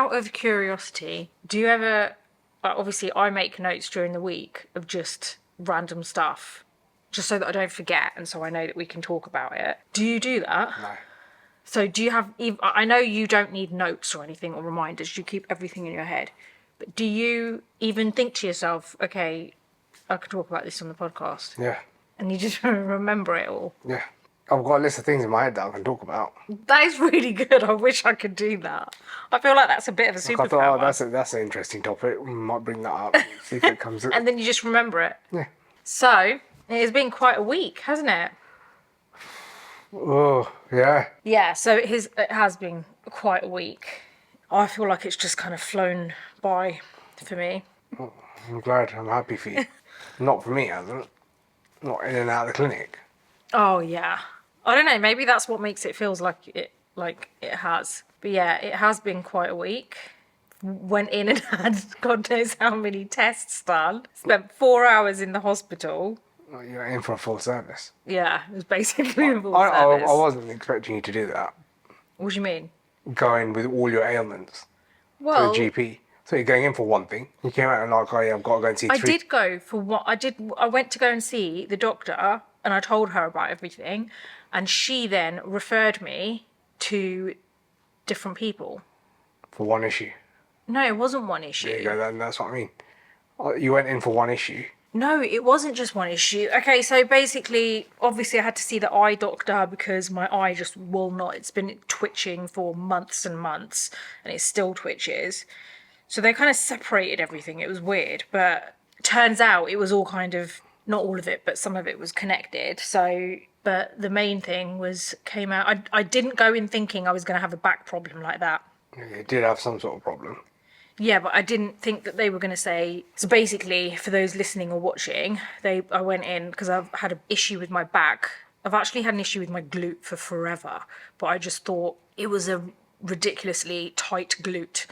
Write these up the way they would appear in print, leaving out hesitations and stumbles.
out of curiosity, do you ever... obviously, I make notes during the week of just random stuff, just so that I don't forget and so I know that we can talk about it. Do you do that? No. So do you have... I know you don't need notes or anything or reminders. You keep everything in your head. But do you even think to yourself, okay, I could talk about this on the podcast? Yeah. And you just remember it all? Yeah. I've got a list of things in my head that I can talk about. That is really good. I wish I could do that. I feel like that's a bit of a superpower. I thought, oh, that's an interesting topic. We might bring that up, see if it comes... And then you just remember it. Yeah. So, it has been quite a week, hasn't it? Oh, yeah. Yeah, so it has been quite a week. I feel like it's just kind of flown by for me. Oh, I'm glad. I'm happy for you. Not for me, hasn't it? Not in and out of the clinic. Oh, yeah. I don't know, maybe that's what makes it feels like it has. But yeah, it has been quite a week. Went in and had God knows how many tests done. Spent 4 hours in the hospital. Oh, you're in for a full service. Yeah, it was basically a full service. I wasn't expecting you to do that. What do you mean? Go in with all your ailments Well, to the GP. So you're going in for one thing. You came out and like, oh yeah, I've got to go and see I did go for what I went to go and see the doctor and I told her about everything and she then referred me to different people. For one issue. No, it wasn't one issue. There you go, then that's what I mean. You went in for one issue. No, it wasn't just one issue. Okay, so basically, obviously I had to see the eye doctor because my eye just will not, it's been twitching for months and months and it still twitches. So they kind of separated everything. It was weird, but turns out it was all kind of, not all of it, but some of it was connected. So, but the main thing came out, I didn't go in thinking I was going to have a back problem like that. You did have some sort of problem. Yeah, but I didn't think that they were going to say... So basically, for those listening or watching, I went in because I've had an issue with my back. I've actually had an issue with my glute for forever, but I just thought it was a ridiculously tight glute.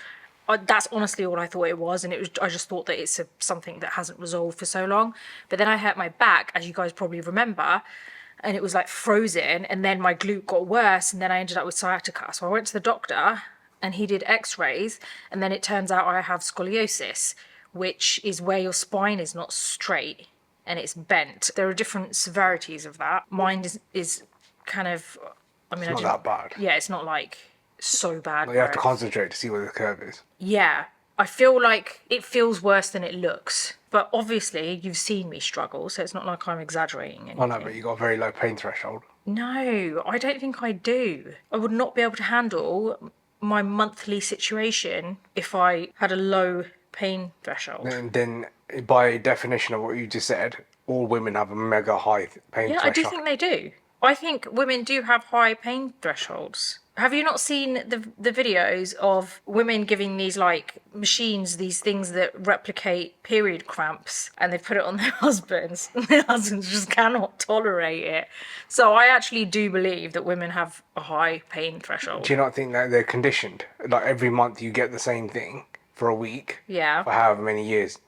That's honestly all I thought it was, and I just thought that it's something that hasn't resolved for so long. But then I hurt my back, as you guys probably remember, and it was like frozen, and then my glute got worse, and then I ended up with sciatica. So I went to the doctor... and he did x-rays, and then it turns out I have scoliosis, which is where your spine is not straight and it's bent. There are different severities of that. Mine is kind of... I mean, it's not that bad. Yeah, it's not like so bad. Well, you have to concentrate to see where the curve is. Yeah. I feel like it feels worse than it looks. But obviously, you've seen me struggle, so it's not like I'm exaggerating anything. Oh no, but you've got a very low pain threshold. No, I don't think I do. I would not be able to handle... my monthly situation if I had a low pain threshold. And then, by definition of what you just said, all women have a mega high pain threshold. Yeah, I do think they do. I think women do have high pain thresholds. Have you not seen the videos of women giving these like machines, these things that replicate period cramps, and they put it on their husbands, and their husbands just cannot tolerate it? So I actually do believe that women have a high pain threshold. Do you not think that they're conditioned? Like every month you get the same thing for a week, yeah, for however many years,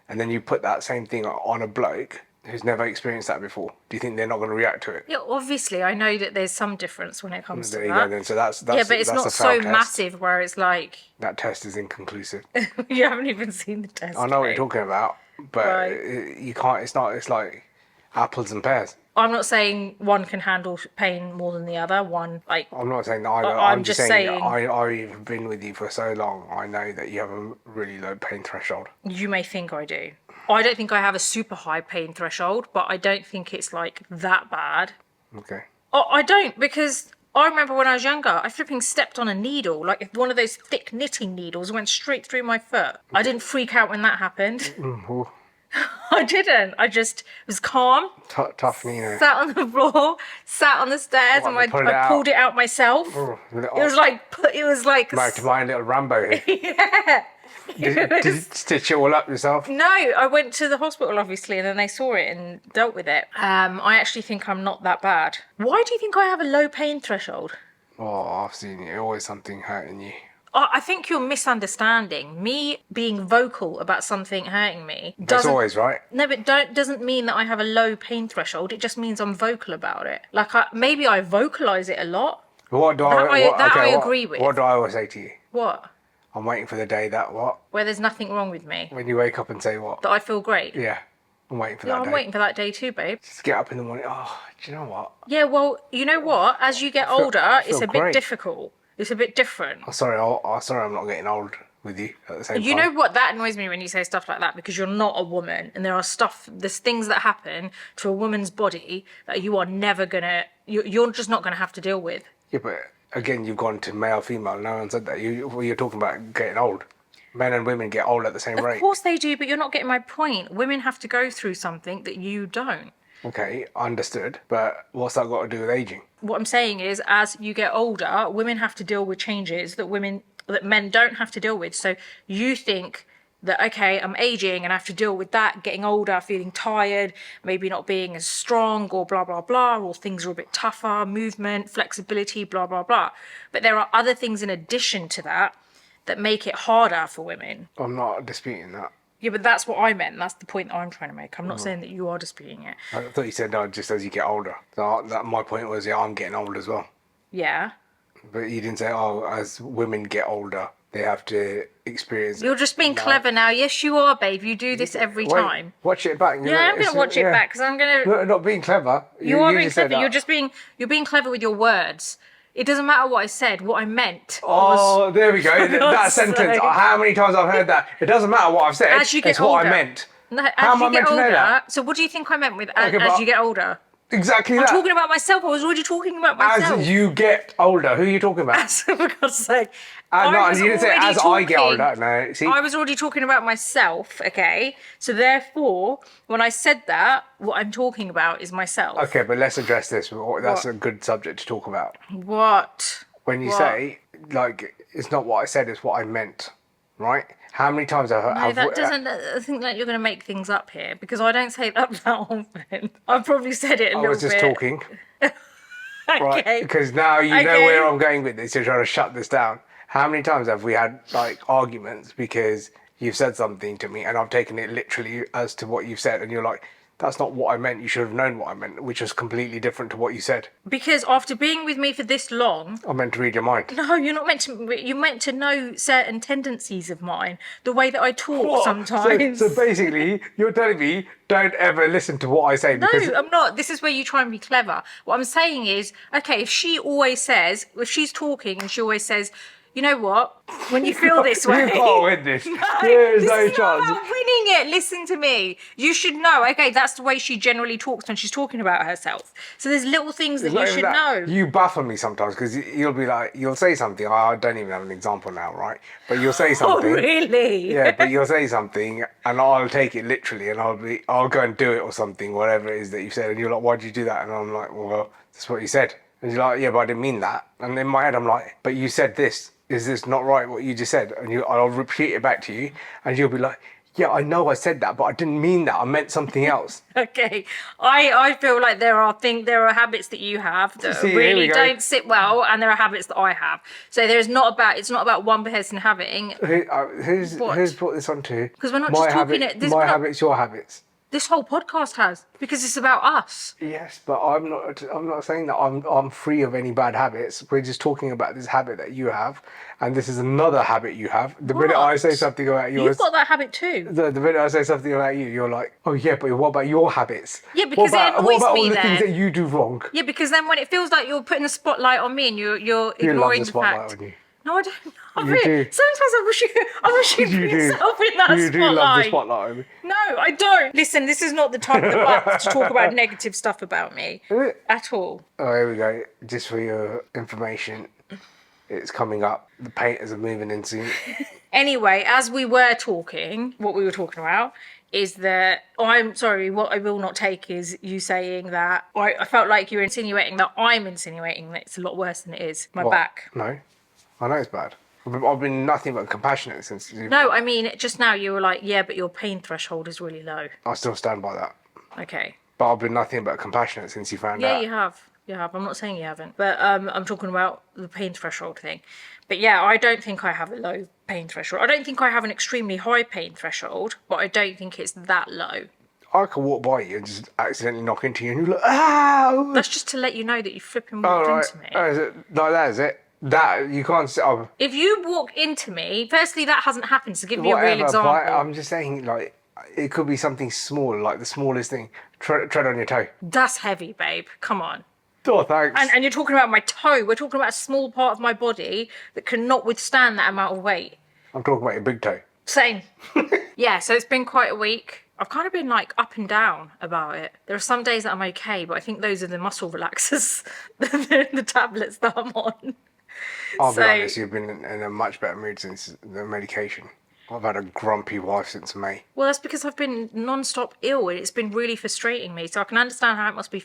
and then you put that same thing on a bloke who's never experienced that before. Do you think they're not going to react to it? Yeah, obviously, I know that there's some difference when it comes to that. There you go then. So that's yeah, but it's not so massive where it's like... That test is inconclusive. You haven't even seen the test. I know what you're talking about, but right. You can't, it's like apples and pears. I'm not saying one can handle pain more than the other. One, like... I'm not saying that either. I'm just saying I've been with you for so long. I know that you have a really low pain threshold. You may think I do. I don't think I have a super high pain threshold, but I don't think it's like that bad. Okay. Oh, I don't, because I remember when I was younger, I flipping stepped on a needle, like if one of those thick knitting needles went straight through my foot. I didn't freak out when that happened. I didn't. I just was calm. Tough, Nina. Sat on the floor, sat on the stairs, and I pulled it out myself. It was like my little Rambo here. Yeah. Did you stitch it all up yourself? No, I went to the hospital, obviously, and then they saw it and dealt with it. I actually think I'm not that bad. Why do you think I have a low pain threshold? Oh, I've seen it. Always something hurting you. I think you're misunderstanding. Me being vocal about something hurting me That's always right. No, but doesn't mean that I have a low pain threshold. It just means I'm vocal about it. Like, maybe I vocalise it a lot. What do I agree with. What do I always say to you? What? I'm waiting for the day that what? Where there's nothing wrong with me. When you wake up and say what? That I feel great. Yeah. I'm waiting for Yeah, that day. I'm waiting for that day too, babe. Just get up in the morning. Oh, do you know what? Yeah, well, you know what? As you get older, it's a bit great. difficult. It's a bit different. Oh, sorry. Sorry, I'm not getting old with you at the same time. You know what? That annoys me when you say stuff like that, because you're not a woman, and there's things that happen to a woman's body that you are never gonna, you're just not gonna have to deal with. Yeah, but again, you've gone to male, female. No one said that. You're talking about getting old. Men and women get old at the same rate. Of course they do, but you're not getting my point. Women have to go through something that you don't. Okay, understood. But what's that got to do with aging? What I'm saying is, as you get older, women have to deal with changes that men don't have to deal with. So you think that, okay, I'm aging and I have to deal with that, getting older, feeling tired, maybe not being as strong, or blah, blah, blah, or things are a bit tougher, movement, flexibility, blah, blah, blah. But there are other things in addition to that make it harder for women. I'm not disputing that. Yeah, but that's what I meant. That's the point that I'm trying to make. I'm not saying that you are disputing it. I thought you said no, just as you get older. So my point was, yeah, I'm getting old as well. Yeah. But you didn't say, oh, as women get older, they have to experience. You're just being clever now. Yes, you are, babe. You do this every time. Watch it back. Yeah, I'm going to watch it back, because I'm going to... No, not being clever. You are being just said clever. that. You're being clever with your words. It doesn't matter what I said. What I meant Oh, there we go. That sentence. sake. How many times I've heard that? It doesn't matter what I've said. As you get it's what older. I meant. No, How as am I you meant get to know older... that? So what do you think I meant with Okay, as you get older? Exactly I'm that. talking about myself. I was already talking about myself. As you get older, who are you talking about? For God's sake. No, was you didn't say already as I get talking- older. No, see. I was already talking about myself, okay? So therefore, when I said that, what I'm talking about is myself. Okay, but let's address this. That's a good subject to talk about. What? When you What? say, like, it's not what I said, it's what I meant, right? How many times have No, that doesn't... I think that you're going to make things up here, because I don't say that often. I've probably said it a I little was just bit. talking, right? Okay. Because now you know Okay. where I'm going with this. You're trying to shut this down. How many times have we had, like, arguments because you've said something to me and I've taken it literally as to what you've said, and you're like, that's not what I meant. You should have known what I meant, which was completely different to what you said. Because after being with me for this long... I meant to read your mind. No, you're not meant to... You're meant to know certain tendencies of mine. The way that I talk sometimes. So basically, you're telling me don't ever listen to what I say because No, I'm not. This is where you try and be clever. What I'm saying is, okay, if she's talking and she always says, you know what, when you feel this way... you can't win this. No, There's this no is not chance. about winning it. Listen to me. You should know, okay, that's the way she generally talks when she's talking about herself. So there's little things that It's not you even should that. know. You buffer me sometimes because you'll be like, you'll say something. I don't even have an example now, right? But you'll say Oh, something. really? Yeah, but you'll say something and I'll take it literally and I'll go and do it or something, whatever it is that you said. And you're like, why'd you do that? And I'm like, well, that's what you said. And you're like, yeah, but I didn't mean that. And in my head, I'm like, but you said this. Is this not right, what you just said? And I'll repeat it back to you and you'll be like, yeah, I know I said that, but I didn't mean that. I meant something else. Okay, I feel like there are habits that you have that See, here we really go. don't sit well, and there are habits that I have. So it's not about one person having. Who's brought this on to? 'Cause we're not just talking it- this- My we're not- habits, your habits. This whole podcast has, because it's about us. Yes, but I'm not saying that I'm free of any bad habits. We're just talking about this habit that you have, and this is another habit you have. The minute I say something about yours, You've got that habit too. the minute I say something about you, you're like, oh yeah, but what about your habits? Yeah, because what it about, annoys what about me all the things then. that you do wrong? Yeah, because then when it feels like you're putting a spotlight on me and you're You love ignoring the the spotlight fact. on you. No, I don't. I You really- do. Sometimes I wish you You put do. yourself in that You spotlight. do love the spotlight on me. No, I don't. Listen, this is not the time of the month to talk about negative stuff about me Is it? at all. Oh, here we go. Just for your information, it's coming up. The painters are moving in soon. Anyway, as we were talking, what we were talking about is that I'm sorry, what I will not take is you saying that I felt like you're insinuating that I'm insinuating that it's a lot worse than it is. My What? back. No, I know it's bad. I've been nothing but compassionate since. No, I mean, just now you were like, yeah, but your pain threshold is really low. I still stand by that. Okay. But I've been nothing but compassionate since you found Yeah, out. you have. You have. I'm not saying you haven't. But I'm talking about the pain threshold thing. But yeah, I don't think I have a low pain threshold. I don't think I have an extremely high pain threshold, but I don't think it's that low. I could walk by you and just accidentally knock into you and you're like, ow! That's just to let you know that you flipping Oh, walked right. into me. Oh, is it like that, is it? That you can't say. Oh, If you walk into me, firstly, that hasn't happened, so give me a real whatever. example. But I'm just saying, like, it could be something small, like the smallest thing. Tread on your toe. That's heavy, babe. Come on. Oh, thanks. And you're talking about my toe. We're talking about a small part of my body that cannot withstand that amount of weight. I'm talking about your big toe. Same. Yeah, so it's been quite a week. I've kind of been like up and down about it. There are some days that I'm okay, but I think those are the muscle relaxers, the tablets that I'm on. I'll be honest, you've been in a much better mood since the medication. I've had a grumpy wife since May. Well, that's because I've been non-stop ill and it's been really frustrating me. So I can understand how it must be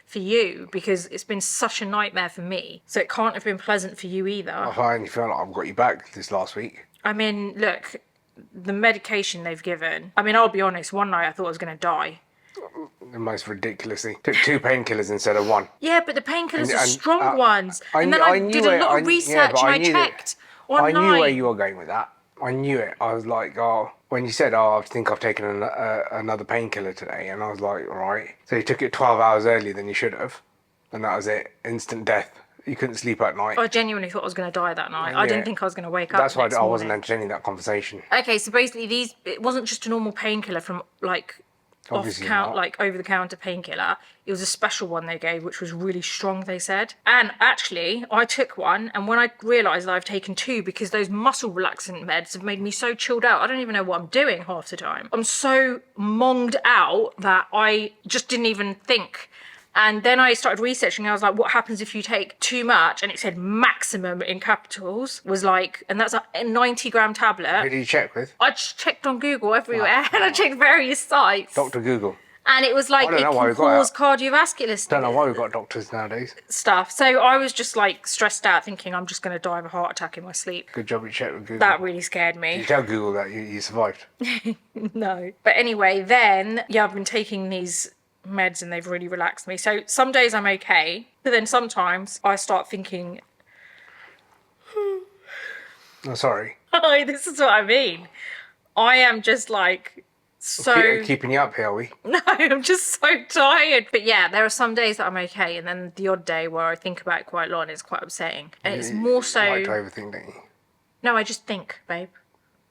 for you because it's been such a nightmare for me. So it can't have been pleasant for you either. I finally feel like I've got you back this last week. I mean, look, the medication they've given. I mean, I'll be honest, one night I thought I was going to die. The most ridiculous thing. Took 2 painkillers instead of 1. Yeah, but the painkillers are And, strong ones. I And then knew- I I knew did a it. lot I- of yeah, research but and I I knew that- checked online. I knew where you were going with that. I knew it. I was like, oh, when you said, oh, I think I've taken another painkiller today, and I was like, all right. So you took it 12 hours earlier than you should have, and that was it. Instant death. You couldn't sleep at night. I genuinely thought I was going to die that night. Yeah. I didn't think I was going to wake up. That's why next I wasn't morning. entertaining that conversation. Okay, so basically it wasn't just a normal painkiller from like Obviously not. like over the counter painkiller. It was a special one they gave, which was really strong, they said. And actually, I took one, and when I realised that I've taken 2 because those muscle relaxant meds have made me so chilled out, I don't even know what I'm doing half the time. I'm so monged out that I just didn't even think. And then I started researching. I was like, what happens if you take too much? And it said maximum in capitals was like, and that's a 90-gram Who tablet. did you check with? I just checked on Google everywhere and I checked various sites. Dr. Google. And it was like, I don't it know why can we got cause cardiovascular Don't know why we've got doctors nowadays. stuff. So I was just like stressed out thinking I'm just going to die of a heart attack in my sleep. Good job you checked with Google. That really scared You me. tell Google that you survived. No. But anyway, then, yeah, I've been taking these meds and they've really relaxed me. So some days I'm okay, but then sometimes I start thinking, I'm sorry. oh, this is what I mean. I am just like so... Keeping you up here, are we? No, I'm just so tired. But yeah, there are some days that I'm okay, and then the odd day where I think about it quite a lot and it's quite upsetting. And it's more so... You like to overthink, don't you? No, I just think, babe.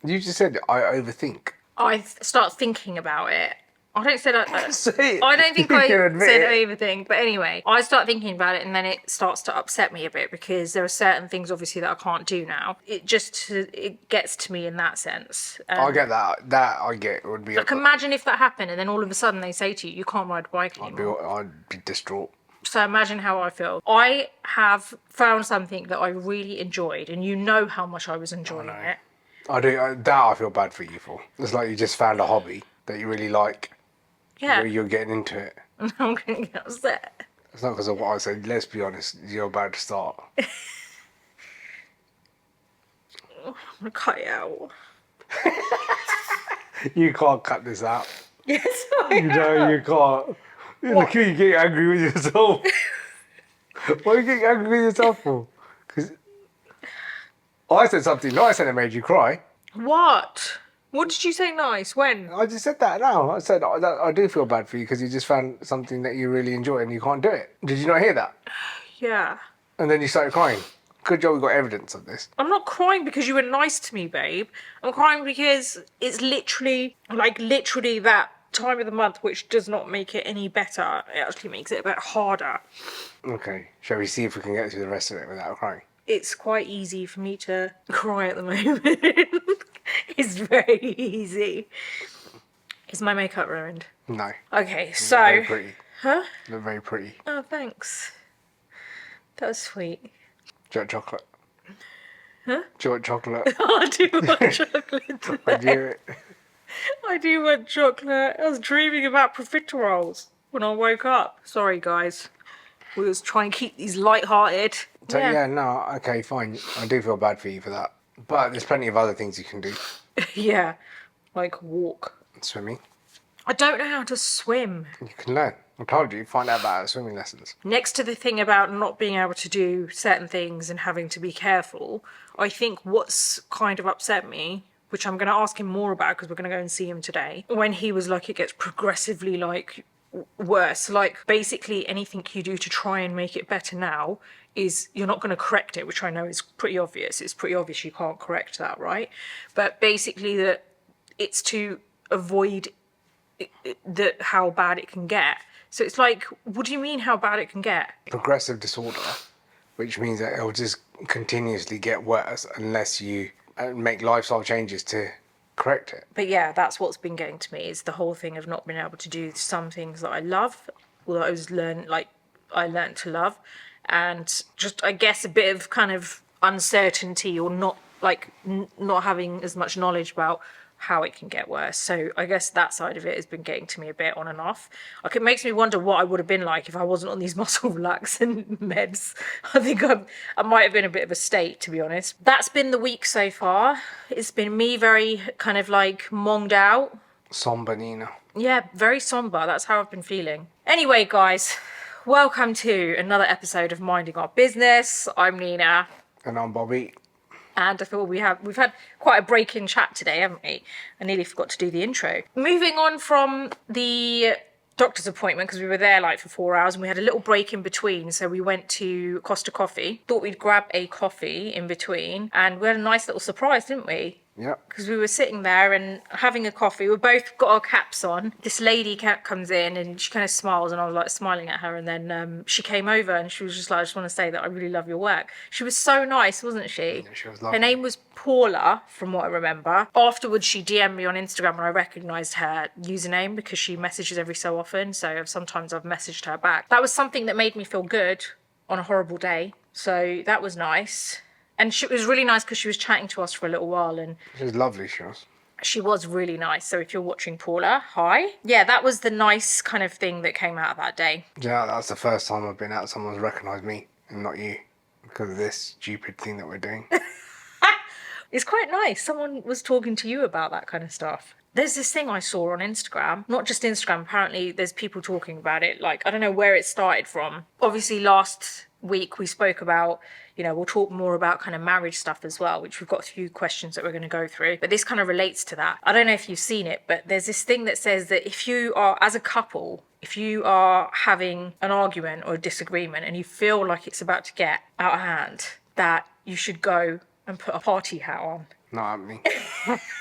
You just said I overthink. I start thinking about it. I don't say that. Say it. I don't think You I can admit said it. overthink, but anyway, I start thinking about it, and then it starts to upset me a bit because there are certain things, obviously, that I can't do now. It gets to me in that sense. I get that. That I get would be. Like, imagine if that happened, and then all of a sudden they say to you, "You can't ride a bike anymore." I'd be distraught. So imagine how I feel. I have found something that I really enjoyed, and you know how much I was enjoying it. I do. That I feel bad for you for. It's like you just found a hobby that you really like. Yeah. You're getting into it. I'm going to get upset. It's not because of what I said. Let's be honest. You're about to start. I'm going to cut it out. You can't cut this out. Yes, I am. No, you can't. Look at you getting angry with yourself. Why are you getting angry with yourself for? Because I said something nice and it made you cry. What? What did you say nice? When? I just said that now. I said I do feel bad for you because you just found something that you really enjoy and you can't do it. Did you not hear that? Yeah. And then you started crying. Good job we got evidence of this. I'm not crying because you were nice to me, babe. I'm crying because it's literally that time of the month which does not make it any better. It actually makes it a bit harder. Okay. Shall we see if we can get through the rest of it without crying? It's quite easy for me to cry at the moment. It's very easy. Is my makeup ruined? No. Okay, You look very so... pretty. Huh? You look very pretty. Oh, thanks. That was sweet. Do you want chocolate? Huh? Do you want chocolate? I do want chocolate I today. do. I do want chocolate. I was dreaming about profiteroles when I woke up. Sorry, guys. We was trying to keep these light-hearted. So yeah, no, okay, fine. I do feel bad for you for that. But there's plenty of other things you can do. Yeah, like walk. Swimming. I don't know how to swim. You can learn. I told you, find out about swimming lessons. Next to the thing about not being able to do certain things and having to be careful, I think what's kind of upset me, which I'm going to ask him more about because we're going to go and see him today, when he was like, it gets progressively like worse. Like, basically anything you do to try and make it better now is you're not going to correct it, which I know is pretty obvious. It's pretty obvious you can't correct that, right? But basically that it's to avoid how bad it can get. So it's like, what do you mean how bad it can get? Progressive disorder, which means that it'll just continuously get worse unless you make lifestyle changes to correct it. But yeah, that's what's been getting to me, is the whole thing of not being able to do some things that I love, or that I learned to love, and just, I guess, a bit of kind of uncertainty, or not having as much knowledge about how it can get worse. So I guess that side of it has been getting to me a bit on and off. Like, it makes me wonder what I would have been like if I wasn't on these muscle relaxant meds. I think I might have been a bit of a state, to be honest. That's been the week so far. It's been me very kind of like monged out. Somber, Nina. Yeah, very somber. That's how I've been feeling. Anyway, guys, welcome to another episode of Minding Our Business. I'm Nina. And I'm Bobby. And I thought we've had quite a break in chat today, haven't we? I nearly forgot to do the intro. Moving on from the doctor's appointment, because we were there like for 4 hours and we had a little break in between. So we went to Costa Coffee. Thought we'd grab a coffee in between, and we had a nice little surprise, didn't we? Yeah. Because we were sitting there and having a coffee. We both got our caps on. This lady comes in and she kind of smiles, and I was like smiling at her. And then she came over and she was just like, I just want to say that I really love your work. She was so nice, wasn't she? Yeah, she was lovely. Her name was Paula, from what I remember. Afterwards, she DM'd me on Instagram and I recognised her username because she messages every so often. So sometimes I've messaged her back. That was something that made me feel good on a horrible day. So that was nice. And it was really nice because she was chatting to us for a little while, and She was lovely, she was. she was really nice. So if you're watching, Paula, hi. Yeah, that was the nice kind of thing that came out of that day. Yeah, that's the first time I've been out, someone's recognised me and not you because of this stupid thing that we're doing. It's quite nice. Someone was talking to you about that kind of stuff. There's this thing I saw on Instagram, not just Instagram, apparently there's people talking about it. Like, I don't know where it started from. Obviously, last week we spoke about, we'll talk more about kind of marriage stuff as well, which we've got a few questions that we're going to go through. But this kind of relates to that. I don't know if you've seen it, but there's this thing that says that if you are, as a couple, if you are having an argument or a disagreement and you feel like it's about to get out of hand, that you should go and put a party hat on. Not happening.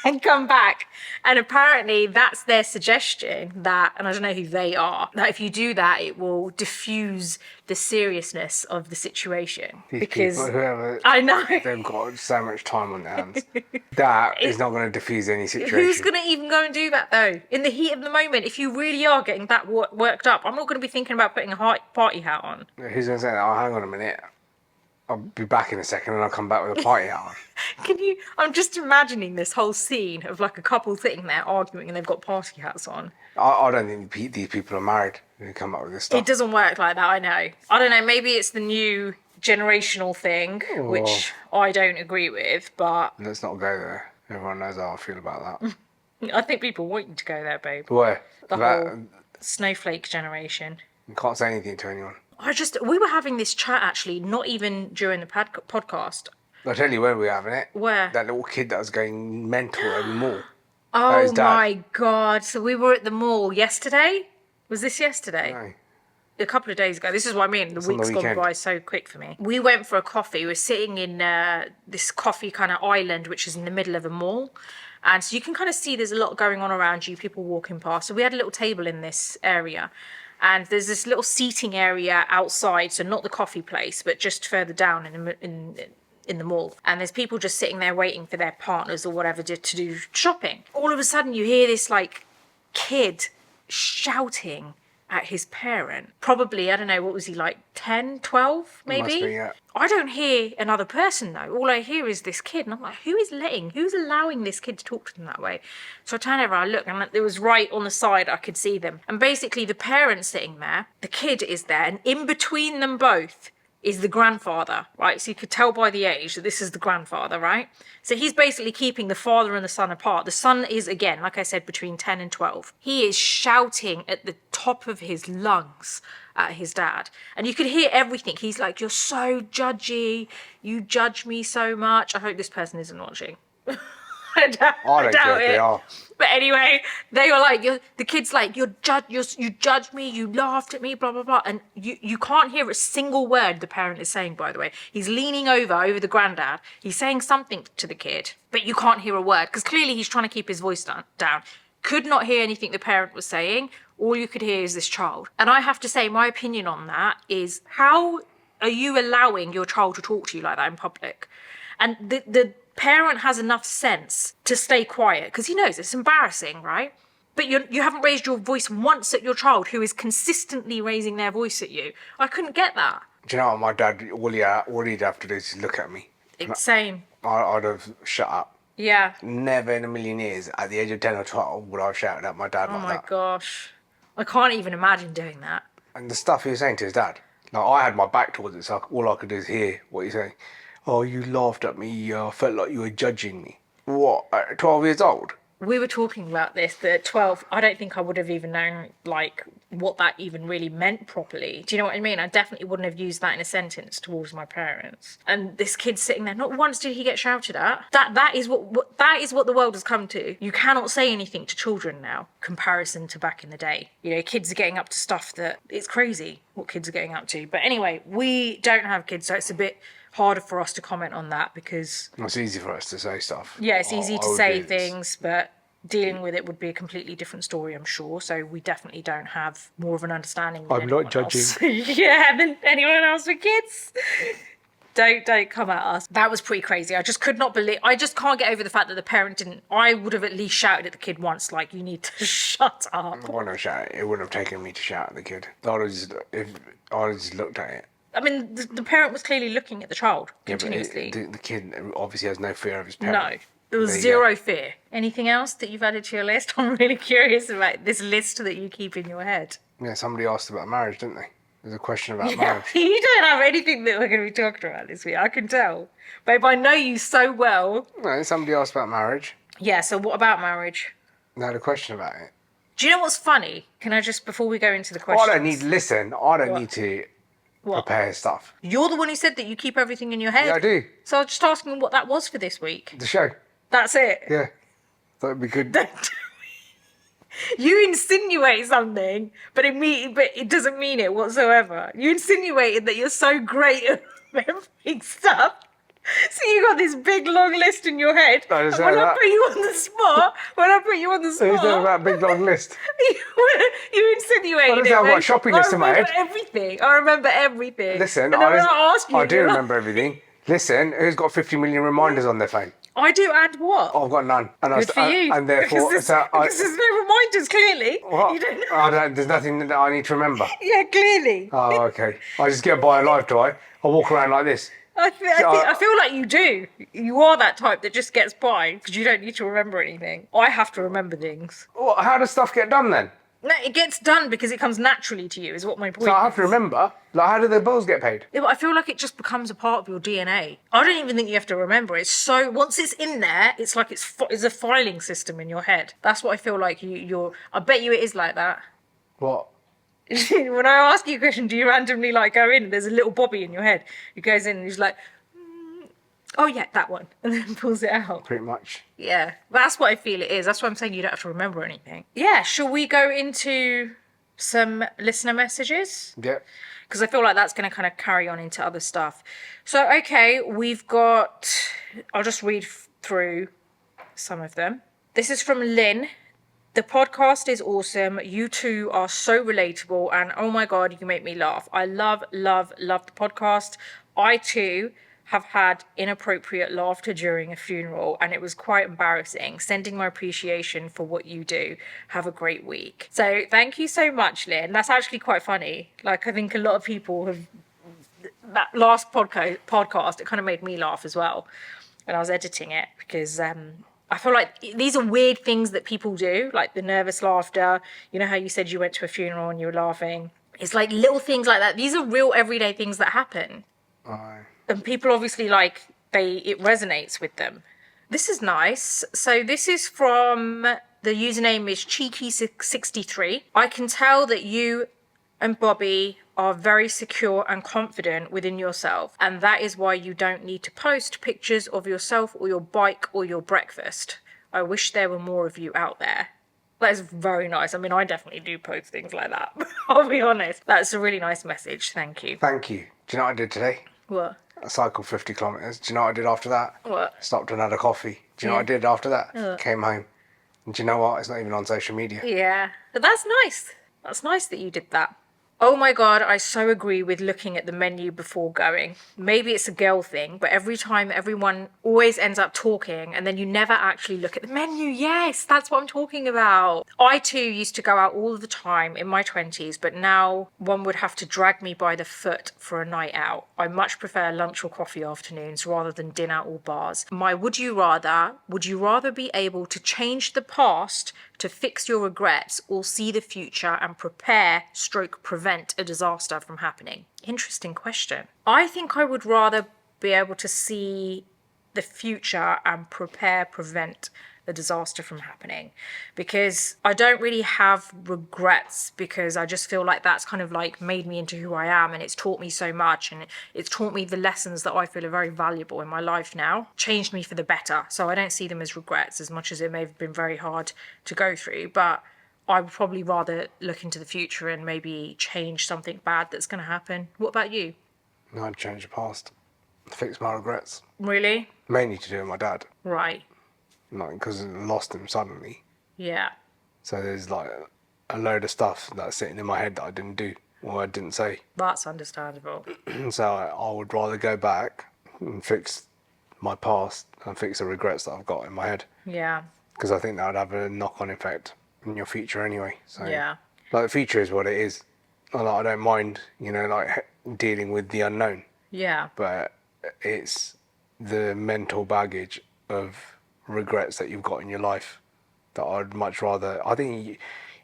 And come back. And apparently that's their suggestion, that, and I don't know who they are, that if you do that, it will diffuse the seriousness of the situation. These because people, whoever, I know. they've got so much time on their hands. That is not going to diffuse any situation. Who's going to even go and do that, though? In the heat of the moment, if you really are getting that worked up, I'm not going to be thinking about putting a party hat on. Who's going to say that? Oh, hang on a minute. I'll be back in a second and I'll come back with a party hat on. I'm just imagining this whole scene of like a couple sitting there arguing and they've got party hats on. I don't think these people are married who come up with this stuff. It doesn't work like that, I know. I don't know, maybe it's the new generational thing, which I don't agree with, but... Let's not go there. Everyone knows how I feel about that. I think people want you to go there, babe. Why? The whole snowflake generation. You can't say anything to anyone. We were having this chat, actually, not even during the podcast. I'll tell you where we were having it. Where? That little kid that was going mental at the mall. Oh my God. So we were at the mall yesterday? Was this yesterday? No. A couple of days ago. This is what I mean. The week's gone by so quick for me. We went for a coffee. We're sitting in this coffee kind of island, which is in the middle of a mall. And so you can kind of see there's a lot going on around you, people walking past. So we had a little table in this area. And there's this little seating area outside, so not the coffee place, but just further down in the mall. And there's people just sitting there waiting for their partners or whatever to do shopping. All of a sudden you hear this like kid shouting at his parent. Probably, I don't know, what was he, like 10, 12 maybe? Must be, yeah. I don't hear another person though. All I hear is this kid. And I'm like, who's allowing this kid to talk to them that way? So I turn over, I look, and it was right on the side, I could see them. And basically the parent's sitting there, the kid is there, and in between them both is the grandfather, right? So you could tell by the age that this is the grandfather, right? So he's basically keeping the father and the son apart. The son is, again, like I said, between 10 and 12. He is shouting at the top of his lungs at his dad. And you could hear everything. He's like, you're so judgy. You judge me so much. I hope this person isn't watching. I doubt care if they it. are. But anyway, they were like, the kid's like, you judged me, you laughed at me, blah, blah, blah. And you can't hear a single word the parent is saying, by the way. He's leaning over the granddad. He's saying something to the kid, but you can't hear a word because clearly he's trying to keep his voice down. Could not hear anything the parent was saying. All you could hear is this child. And I have to say, my opinion on that is, how are you allowing your child to talk to you like that in public? And the parent has enough sense to stay quiet because he knows it's embarrassing, right? But you haven't raised your voice once at your child who is consistently raising their voice at you. I couldn't get that. Do you know what my dad, all he'd have to do is look at me. Same. I'd have shut up. Yeah. Never in a million years, at the age of 10 or 12, would I have shouted at my dad like that. Oh my gosh. I can't even imagine doing that. And the stuff he was saying to his dad, like, I had my back towards it, so all I could do is hear what he's saying. Oh, you laughed at me, I felt like you were judging me. What, at 12 years old? We were talking about this, that at 12, I don't think I would have even known, like, what that even really meant properly. Do you know what I mean? I definitely wouldn't have used that in a sentence towards my parents. And this kid's sitting there, not once did he get shouted at. That is what the world has come to. You cannot say anything to children now, comparison to back in the day. You know, kids are getting up to stuff that, it's crazy what kids are getting up to. But anyway, we don't have kids, so it's a bit harder for us to comment on that because it's easy for us to say stuff. Yeah, it's easy to say things, but dealing with it would be a completely different story, I'm sure. So we definitely don't have more of an understanding than I'm not judging. Yeah, than anyone else with kids. Don't come at us. That was pretty crazy. I just could not believe. I just can't get over the fact that the parent didn't. I would have at least shouted at the kid once, like, you need to shut up. I wouldn't have shouted. It wouldn't have taken me to shout at the kid. I would have just looked at it. I mean, the parent was clearly looking at the child continuously. Yeah, but the kid obviously has no fear of his parent. No, there was zero fear. Anything else that you've added to your list? I'm really curious about this list that you keep in your head. Yeah, somebody asked about marriage, didn't they? There's a question about marriage. You don't have anything that we're going to be talking about this week, I can tell. Babe, I know you so well. No, somebody asked about marriage. Yeah, so what about marriage? They had a question about it. Do you know what's funny? Can I just, before we go into the questions... I don't need to... prepare stuff. You're the one who said that you keep everything in your head. Yeah, I do. So I was just asking what that was for this week. The show. That's it? Yeah. That'd be good. You insinuate something, but it doesn't mean it whatsoever. You insinuated that you're so great at remembering stuff. So you got this big long list in your head. I When I put you on the spot, Who's doing that big long list? you insinuated I've got a shopping list in my head. I remember everything. Listen, I do remember everything. Listen, who's got 50 million reminders on their phone? I do, and what? I've got none. And Good for you. And therefore, because there's no reminders, clearly. What? You don't... There's nothing that I need to remember. Yeah, clearly. Oh, okay. I just get by life, do I? I walk around like this. I feel like you do. You are that type that just gets by because you don't need to remember anything. I have to remember things. Well, how does stuff get done then? No, it gets done because it comes naturally to you, is what my point is. So I have to remember. Like, how do the bills get paid? Yeah, but I feel like it just becomes a part of your DNA. I don't even think you have to remember it. So once it's in there, it's like it's a filing system in your head. That's what I feel like you're. I bet you it is like that. What? When I ask you a question, do you randomly like go in and there's a little Bobby in your head who goes in and he's like, oh yeah, that one, and then pulls it out. Pretty much. Yeah, that's what I feel it is. That's why I'm saying you don't have to remember anything. Yeah, shall we go into some listener messages? Yeah. Because I feel like that's going to kind of carry on into other stuff. So, okay, we've got... I'll just read through some of them. This is from Lynn. The podcast is awesome. You two are so relatable. And oh my God, you make me laugh. I love the podcast. I too have had inappropriate laughter during a funeral and it was quite embarrassing. Sending my appreciation for what you do. Have a great week. So thank you so much, Lynn. That's actually quite funny. Like, I think a lot of people have... That last podcast, it kind of made me laugh as well when I was editing it because... I feel like these are weird things that people do, like the nervous laughter. You know how you said you went to a funeral and you were laughing? It's like little things like that. These are real everyday things that happen. Aye. And people obviously it resonates with them. This is nice. So this is from, the username is Cheeky63. I can tell that you and Bobby are very secure and confident within yourself, and that is why you don't need to post pictures of yourself or your bike or your breakfast. I wish there were more of you out there. That is very nice. I mean, I definitely do post things like that. I'll be honest. That's a really nice message. Thank you. Thank you. Do you know what I did today? What? I cycled 50 kilometres. Do you know what I did after that? What? Stopped and had a coffee. Do you know what I did after that? What? Came home. And do you know what? It's not even on social media. Yeah. But that's nice. That's nice that you did that. Oh my God, I so agree with looking at the menu before going. Maybe it's a girl thing, but every time everyone always ends up talking and then you never actually look at the menu. Yes, that's what I'm talking about. I too used to go out all the time in my 20s, but now one would have to drag me by the foot for a night out. I much prefer lunch or coffee afternoons rather than dinner or bars. My would you rather be able to change the past to fix your regrets or see the future and prevent a disaster from happening? Interesting question. I think I would rather be able to see the future and prevent a disaster from happening, because I don't really have regrets, because I just feel like that's kind of like made me into who I am, and it's taught me so much, and it's taught me the lessons that I feel are very valuable in my life now, changed me for the better. So I don't see them as regrets, as much as it may have been very hard to go through, but I would probably rather look into the future and maybe change something bad that's going to happen. What about you? No, I'd change the past. Fix my regrets. Really? Mainly to do with my dad. Right. Like, because I lost him suddenly. Yeah. So there's like a load of stuff that's sitting in my head that I didn't do or I didn't say. That's understandable. So I would rather go back and fix my past and fix the regrets that I've got in my head. Yeah. Because I think that would have a knock-on effect in your future anyway. So Yeah. like the future is what it is. I don't mind, like dealing with the unknown. Yeah. But it's the mental baggage of regrets that you've got in your life that I'd much rather. I think you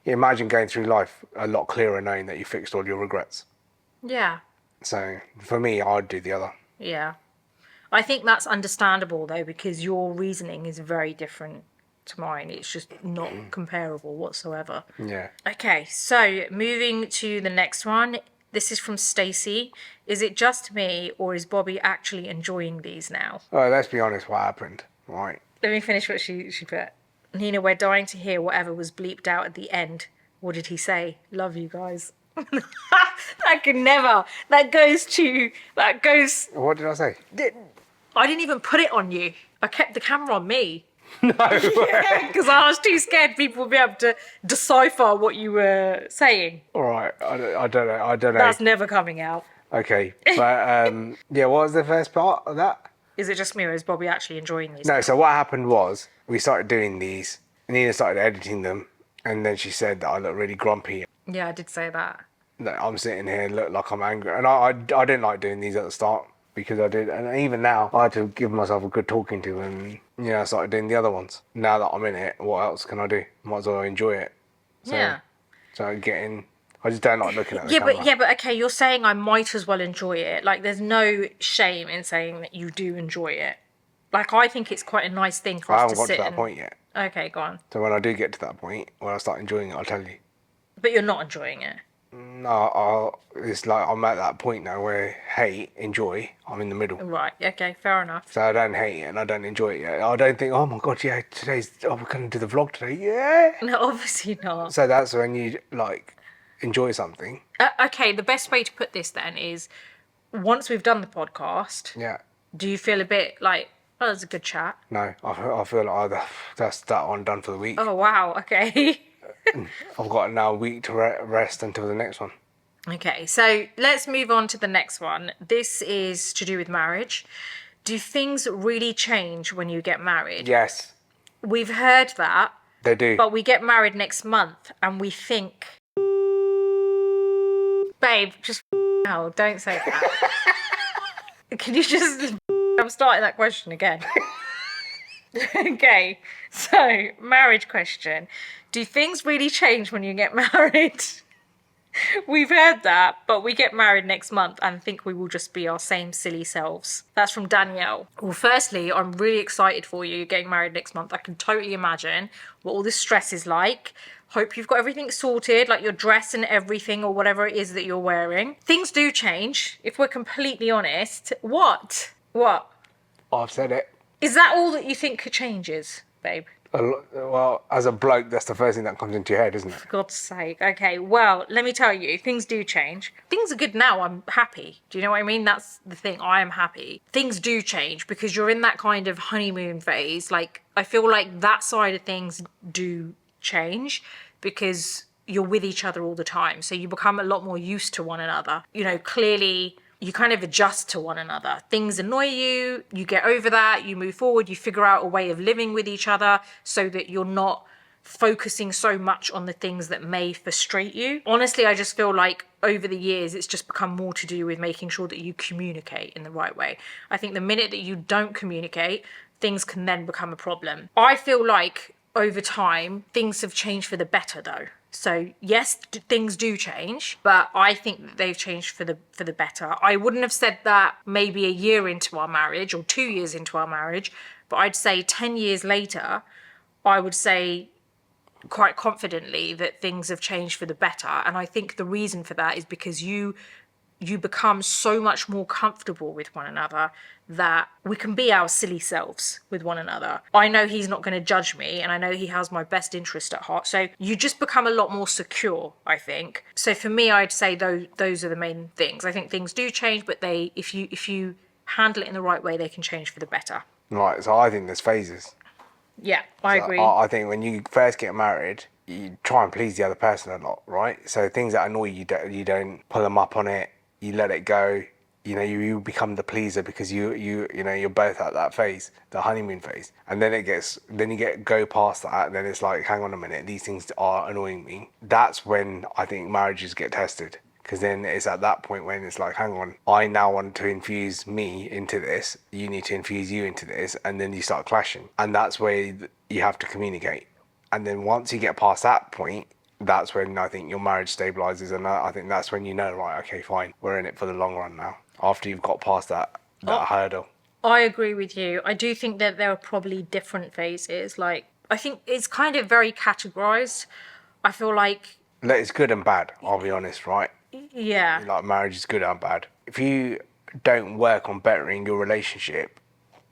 imagine going through life a lot clearer knowing that you fixed all your regrets. Yeah. So for me, I'd do the other. Yeah. I think that's understandable though, because your reasoning is very different to mine. It's just not comparable whatsoever. Yeah. Okay, so moving to the next one. This is from Stacey. Is it just me, or is Bobby actually enjoying these now? Oh, let's be honest. What happened? Right. Let me finish what she put. Nina, we're dying to hear whatever was bleeped out at the end. What did he say? Love you guys. That could never. That goes. What did I say? I didn't even put it on you. I kept the camera on me. No. Because I was too scared people would be able to decipher what you were saying. All right. I don't know. That's never coming out. Okay. But yeah. What was the first part of that? Is it just me, or is Bobby actually enjoying these? No. So what happened was we started doing these. Nina started editing them, and then she said that I look really grumpy. Yeah, I did say that. That I'm sitting here and look like I'm angry, and I didn't like doing these at the start because I did, and even now I had to give myself a good talking to, and I started doing the other ones. Now that I'm in it, what else can I do? Might as well enjoy it. So, Yeah. So I just don't like looking at the camera. But okay, you're saying I might as well enjoy it. Like, there's no shame in saying that you do enjoy it. Like, I think it's quite a nice thing for I us haven't to got sit to that and... point yet. Okay, go on. So when I do get to that point, when I start enjoying it, I'll tell you. But you're not enjoying it. No, it's like I'm at that point now where hate, enjoy, I'm in the middle. Right, okay, fair enough. So I don't hate it and I don't enjoy it yet. I don't think, oh my God, yeah, we're going to do the vlog today, yeah. No, obviously not. So that's when you, like, enjoy something. Okay, the best way to put this then is, once we've done the podcast, Yeah. do you feel a bit like, oh, that's a good chat? No, I feel like that's that one done for the week. Oh, wow, okay. I've got now a week to rest until the next one. Okay, so let's move on to the next one. This is to do with marriage. Do things really change when you get married? Yes, We've heard that, they do. but we get married next month and we think... Babe, just no, don't say that. Can you just... I'm starting that question again. Okay, so marriage question. Do things really change when you get married? We've heard that, but we get married next month and think we will just be our same silly selves. That's from Danielle. Well, firstly, I'm really excited for you getting married next month. I can totally imagine what all this stress is like. Hope you've got everything sorted, like your dress and everything, or whatever it is that you're wearing. Things do change, if we're completely honest. What? What? I've said it. Is that all that you think changes, babe? Well, as a bloke, that's the first thing that comes into your head, isn't it? For God's sake. Okay, well, let me tell you, things do change. Things are good now. I'm happy. Do you know what I mean? That's the thing. I am happy. Things do change because you're in that kind of honeymoon phase. Like, I feel like that side of things do change because you're with each other all the time. So you become a lot more used to one another. You know, clearly you kind of adjust to one another. Things annoy you, you get over that, you move forward, you figure out a way of living with each other so that you're not focusing so much on the things that may frustrate you. Honestly, I just feel like over the years, it's just become more to do with making sure that you communicate in the right way. I think the minute that you don't communicate, things can then become a problem. I feel like over time, things have changed for the better though. So yes, things do change, but I think that they've changed for the better. I wouldn't have said that maybe a year into our marriage or 2 years into our marriage, but I'd say 10 years later, I would say quite confidently that things have changed for the better. And I think the reason for that is because you become so much more comfortable with one another that we can be our silly selves with one another. I know he's not going to judge me and I know he has my best interest at heart. So you just become a lot more secure, I think. So for me, I'd say those are the main things. I think things do change, but if you handle it in the right way, they can change for the better. Right, so I think there's phases. Yeah, I agree. I think when you first get married, you try and please the other person a lot, right? So things that annoy you, you don't pull them up on it. You let it go. You know, you become the pleaser because you know you're both at that phase, the honeymoon phase, and then you go past that, and then it's like, hang on a minute, these things are annoying me. That's when I think marriages get tested, because then it's at that point when it's like, hang on, I now want to infuse me into this, you need to infuse you into this, and then you start clashing, and that's where you have to communicate. And then once you get past that point, that's when I think your marriage stabilizes, and I think that's when you know, right, okay, fine, we're in it for the long run now. After you've got past that hurdle. I agree with you. I do think that there are probably different phases. Like, I think it's kind of very categorized. I feel like It's good and bad, I'll be honest, right? yeah. Like, marriage is good and bad. If you don't work on bettering your relationship,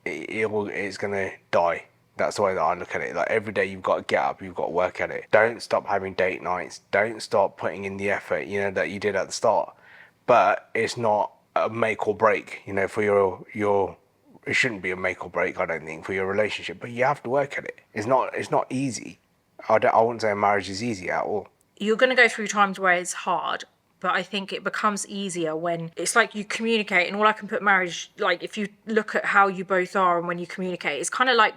it's going to die. That's the way that I look at it. Like, every day you've got to get up, you've got to work at it. Don't stop having date nights. Don't stop putting in the effort, that you did at the start. But it's not a make or break, for your it shouldn't be a make or break, I don't think, for your relationship, but you have to work at it. It's not easy. I wouldn't say a marriage is easy at all. You're going to go through times where it's hard, but I think it becomes easier when it's like you communicate. And all I can put marriage, like if you look at how you both are and when you communicate, it's kind of like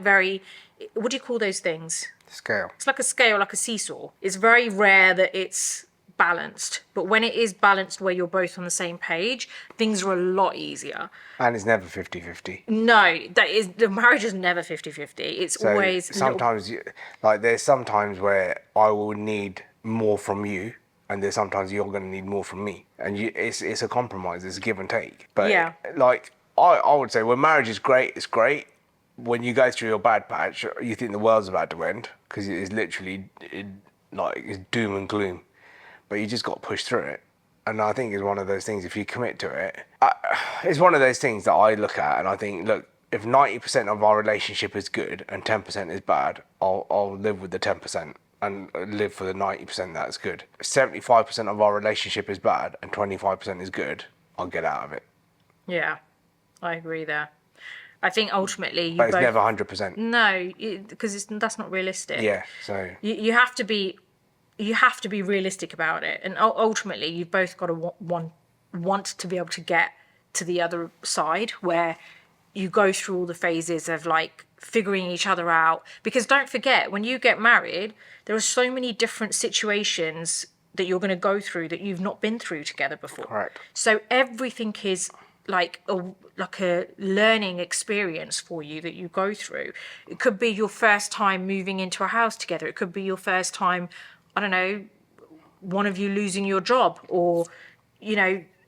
what do you call those things? Scale. It's like a scale, like a seesaw. It's very rare that it's balanced, but when it is balanced where you're both on the same page, things are a lot easier. And it's never 50-50. No, the marriage is never 50-50. It's so always sometimes there's sometimes where I will need more from you, and there's sometimes you're going to need more from me, and it's a compromise, it's a give and take. But yeah, like I would say, when marriage is great, it's great. When you go through your bad patch, you think the world's about to end, because it is literally it's doom and gloom. But you just got to push through it. And I think it's one of those things, if you commit to it, it's one of those things that I look at and I think, look, if 90% of our relationship is good and 10% is bad, I'll live with the 10% and live for the 90% that's good. If 75% of our relationship is bad and 25% is good, I'll get out of it. Yeah, I agree there. I think ultimately But it's never 100%. No, because that's not realistic. Yeah, so... You have to be realistic about it, and ultimately you've both got to want to be able to get to the other side where you go through all the phases of like figuring each other out. Because don't forget, when you get married, there are so many different situations that you're going to go through that you've not been through together before. Correct. So everything is like a learning experience for you that you go through. It could be your first time moving into a house together. It could be your first time, I don't know, one of you losing your job or,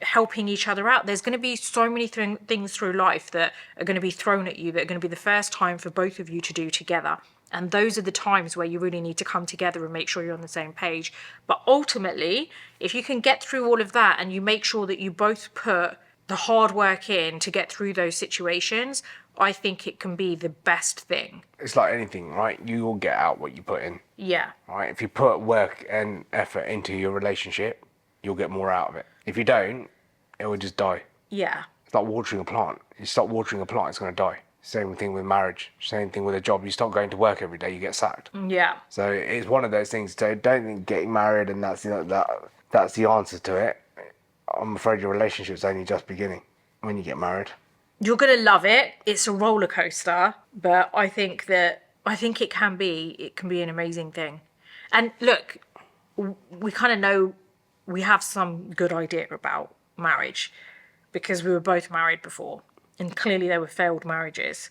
helping each other out. There's going to be so many things through life that are going to be thrown at you that are going to be the first time for both of you to do together. And those are the times where you really need to come together and make sure you're on the same page. But ultimately, if you can get through all of that and you make sure that you both put the hard work in to get through those situations, I think it can be the best thing. It's like anything, right? You will get out what you put in. Yeah. Right? If you put work and effort into your relationship, you'll get more out of it. If you don't, it will just die. Yeah. It's like watering a plant. You stop watering a plant, it's going to die. Same thing with marriage. Same thing with a job. You stop going to work every day, you get sacked. Yeah. So it's one of those things. So don't think getting married and that's the answer to it. I'm afraid your relationship's only just beginning when you get married. You're going to love it. It's a roller coaster, but I think it can be an amazing thing. And look, we kind of know we have some good idea about marriage because we were both married before and clearly there were failed marriages.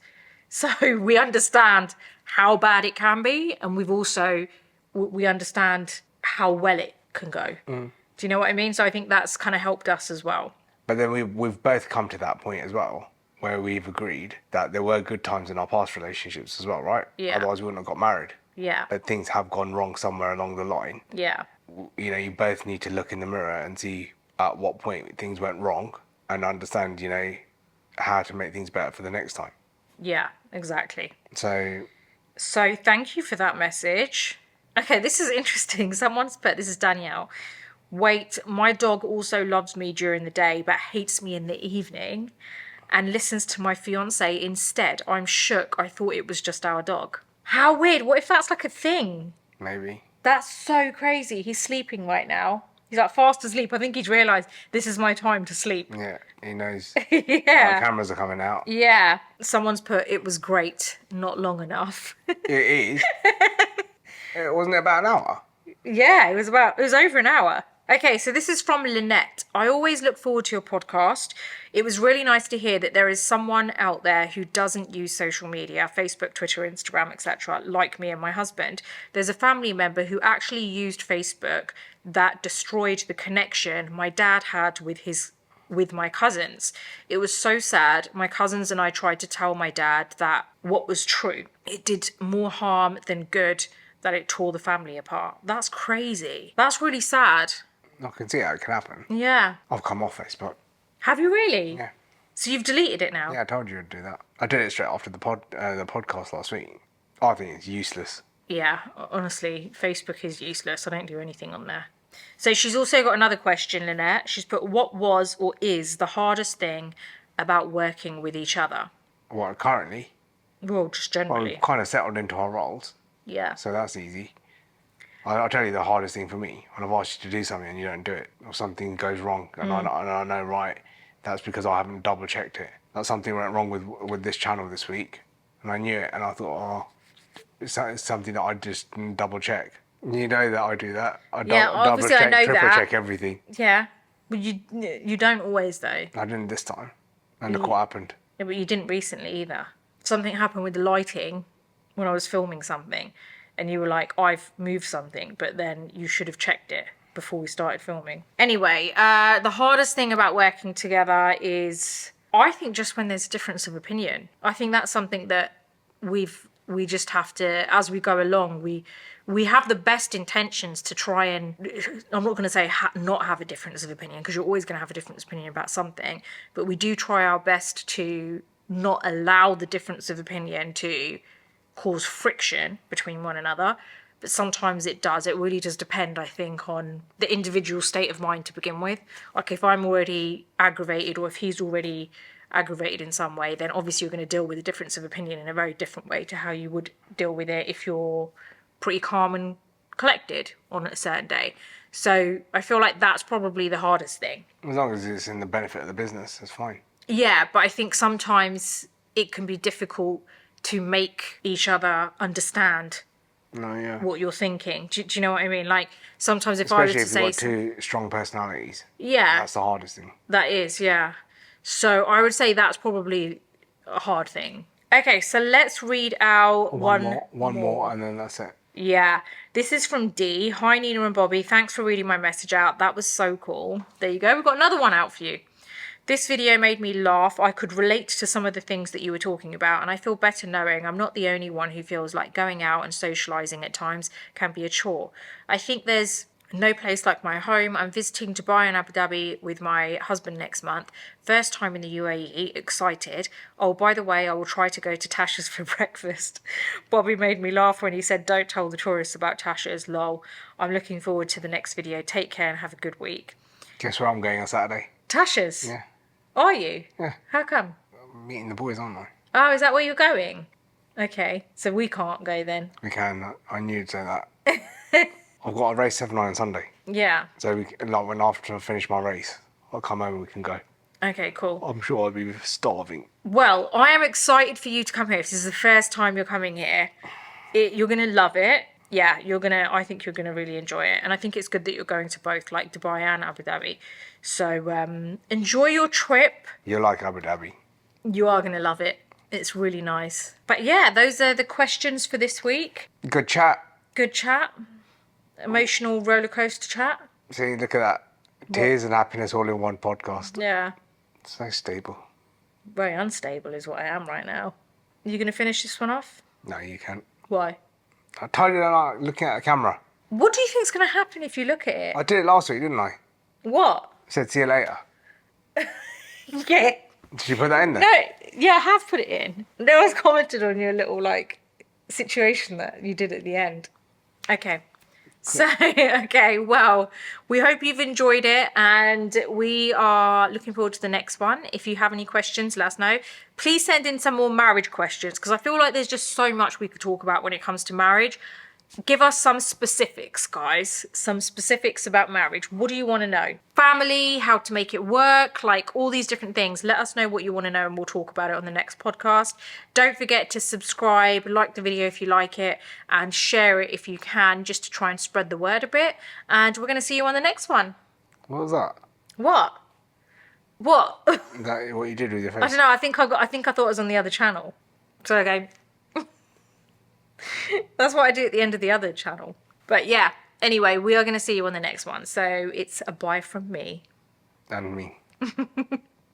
So we understand how bad it can be and we understand how well it can go. Do you know what I mean? So I think that's kind of helped us as well. But then we've both come to that point as well where we've agreed that there were good times in our past relationships as well, right? Yeah. Otherwise we wouldn't have got married. Yeah. But things have gone wrong somewhere along the line. Yeah. You both need to look in the mirror and see at what point things went wrong and understand, how to make things better for the next time. Yeah, exactly. So thank you for that message. Okay, this is interesting. This is Danielle. Wait, my dog also loves me during the day but hates me in the evening and listens to my fiance instead. I'm shook. I thought it was just our dog. How weird. What if that's like a thing? maybe. That's so crazy. He's sleeping right now. He's like fast asleep. I think he's realised this is my time to sleep. Yeah, he knows. Yeah. The cameras are coming out. Yeah. Someone's put, it was great, not long enough. It is. It wasn't about an hour. Yeah, it was over an hour. Okay, so this is from Lynette. I always look forward to your podcast. It was really nice to hear that there is someone out there who doesn't use social media, Facebook, Twitter, Instagram, etc., like me and my husband. There's a family member who actually used Facebook that destroyed the connection my dad had with my cousins. It was so sad. My cousins and I tried to tell my dad that what was true. It did more harm than good, that it tore the family apart. That's crazy. That's really sad. I can see how it can happen. Yeah. I've come off Facebook. Have you really? Yeah. So you've deleted it now? Yeah, I told you I'd do that. I did it straight after the podcast last week. I think it's useless. Yeah, honestly, Facebook is useless. I don't do anything on there. So she's also got another question, Lynette. She's put, what was or is the hardest thing about working with each other? Well, currently, Well, just generally. we've kind of settled into our roles, Yeah. so that's easy. I'll tell you the hardest thing for me, when I've asked you to do something and you don't do it, or something goes wrong, and I know, right, that's because I haven't double checked it. That's something went wrong with this channel this week, and I knew it, and I thought, it's something that I just didn't double check. You know that I do that. I obviously double check, I know triple that. check everything. Yeah. But you don't always, though. I didn't this time, and look what happened. Yeah, but you didn't recently either. Something happened with the lighting when I was filming something, and you were like, I've moved something, but then you should have checked it before we started filming. Anyway, the hardest thing about working together is, I think, just when there's a difference of opinion. I think that's something that we just have to, as we go along, we have the best intentions to try and, I'm not going to say not have a difference of opinion, because you're always going to have a difference of opinion about something, but we do try our best to not allow the difference of opinion to cause friction between one another. But sometimes it does. It really does depend, I think, on the individual state of mind to begin with. Like if I'm already aggravated, or if he's already aggravated in some way, then obviously you're going to deal with a difference of opinion in a very different way to how you would deal with it if you're pretty calm and collected on a certain day. So I feel like that's probably the hardest thing. As long as it's in the benefit of the business, it's fine. Yeah, but I think sometimes it can be difficult to make each other understand what you're thinking. Do you know what I mean? Like sometimes if I was to say... Especially if you've got two strong personalities. Yeah. That's the hardest thing. That is, yeah. So I would say that's probably a hard thing. Okay, so let's read out one more, and then that's it. Yeah. This is from D. Hi, Nina and Bobby. Thanks for reading my message out. That was so cool. There you go. We've got another one out for you. This video made me laugh. I could relate to some of the things that you were talking about, and I feel better knowing I'm not the only one who feels like going out and socialising at times can be a chore. I think there's no place like my home. I'm visiting Dubai and Abu Dhabi with my husband next month. First time in the UAE. Excited. Oh, by the way, I will try to go to Tasha's for breakfast. Bobby made me laugh when he said, don't tell the tourists about Tasha's. Lol. I'm looking forward to the next video. Take care and have a good week. Guess where I'm going on Saturday? Tasha's? Yeah. Are you? Yeah. How come? I'm meeting the boys, aren't I? Oh, is that where you're going? Okay, so we can't go then. We can. I knew you'd say that. I've got a race 7-9 on Sunday. Yeah. So when after I finish my race, I'll come home and we can go. Okay, cool. I'm sure I'll be starving. Well, I am excited for you to come here. This is the first time you're coming here. You're going to love it. Yeah, I think you're going to really enjoy it. And I think it's good that you're going to both, like Dubai and Abu Dhabi. So enjoy your trip. You like Abu Dhabi. You are going to love it. It's really nice. But yeah, those are the questions for this week. Good chat. Good chat. Emotional roller coaster chat. See, look at that. Tears and happiness all in one podcast. Yeah. So stable. Very unstable is what I am right now. You going to finish this one off? No, you can't. Why? I told you that I'm not looking at the camera. What do you think's going to happen if you look at it? I did it last week, didn't I? What? I said, see you later. Yeah. Did you put that in there? No, yeah, I have put it in. No one's commented on your little, situation that you did at the end. Okay. So, okay, well, we hope you've enjoyed it and we are looking forward to the next one. If you have any questions, let us know. Please send in some more marriage questions because I feel like there's just so much we could talk about when it comes to marriage. Give us some specifics, guys. Some specifics about marriage. What do you want to know? Family, how to make it work, all these different things. Let us know what you want to know and we'll talk about it on the next podcast. Don't forget to subscribe, like the video if you like it, and share it if you can, just to try and spread the word a bit. And we're going to see you on the next one. What was that? What? What? Is that what you did with your face? I don't know. I think I thought it was on the other channel. So, okay. That's what I do at the end of the other channel. But yeah, anyway, we are going to see you on the next one. So it's a bye from me. And me.